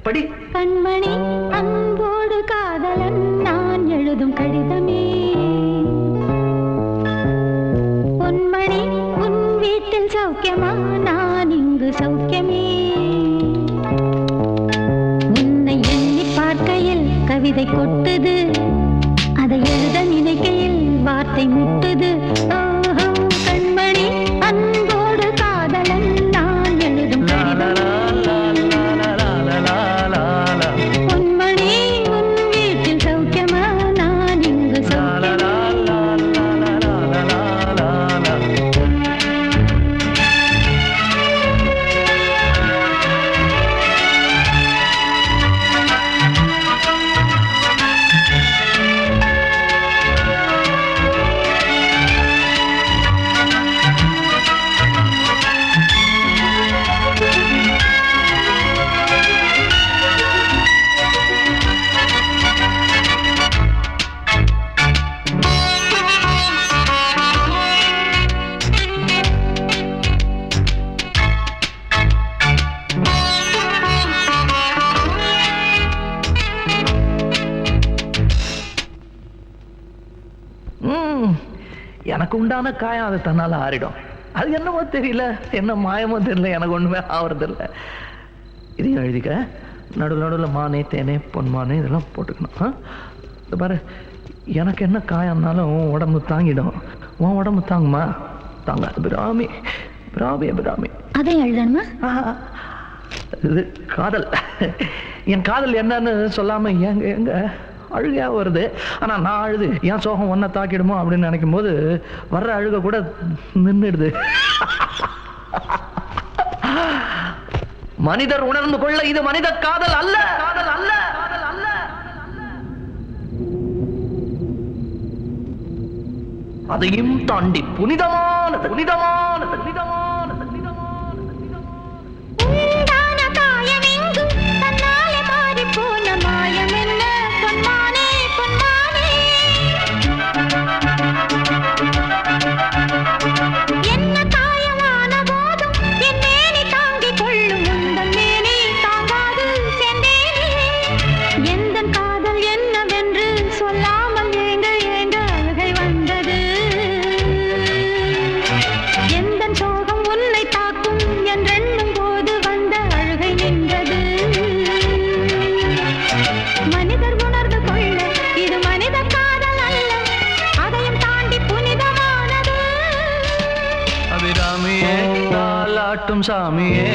படி. கண்மணி அன்போடு காதலன் நான் எழுதும் கடிதமே. பொன்மணி உன் வீட்டில் சௌக்கியமா, நான் இங்கு சௌக்கியமே. உன்னை எண்ணி பார்க்கையில் கவிதை கொட்டுது, அதை எழுத நினைக்கையில் வார்த்தை முட்டுது. ஓஹோ கண்மணி அன்போடு காதலன் நான் எழுதும் பொன்மணி உன் வீட்டில் சௌக்கியமா, நான் இங்கு சௌக்கியமா. எனக்கு உண்டான காயம் அது தன்னால ஆறிடும். அது என்னமோ தெரியல, என்ன மாயமோ தெரியல, எனக்கு ஒண்ணுமே ஆவறதில்லை. இதையும் எழுதிக்க. நடுவில் நடுவில் மானே தேனே பொன்மானே இதெல்லாம் போட்டுக்கணும். இது பாரு, எனக்கு என்ன காயம்னாலும் உடம்பு தாங்கிடும், உன் உடம்பு தாங்குமா? தாங்காது. பிராமி பிராமி பிராமி. அதை எழுதணுமா? இது காதல். என் காதல் என்னன்னு சொல்லாம எங்க எங்க அழுகையா வருது. ஆனா நான் அழுது என் சோகம் ஒன்ன தாக்கிடுமோ அப்படின்னு நினைக்கும் போது வர்ற அழுக கூட நின்றுடுது. மனிதர் உணர்ந்து கொள்ள இது மனித காதல் அல்ல, காதல் அல்ல, காதல் அல்ல. அதையும் தாண்டி புனிதமானது, புனிதமானது, புனிதமானது. சாமியே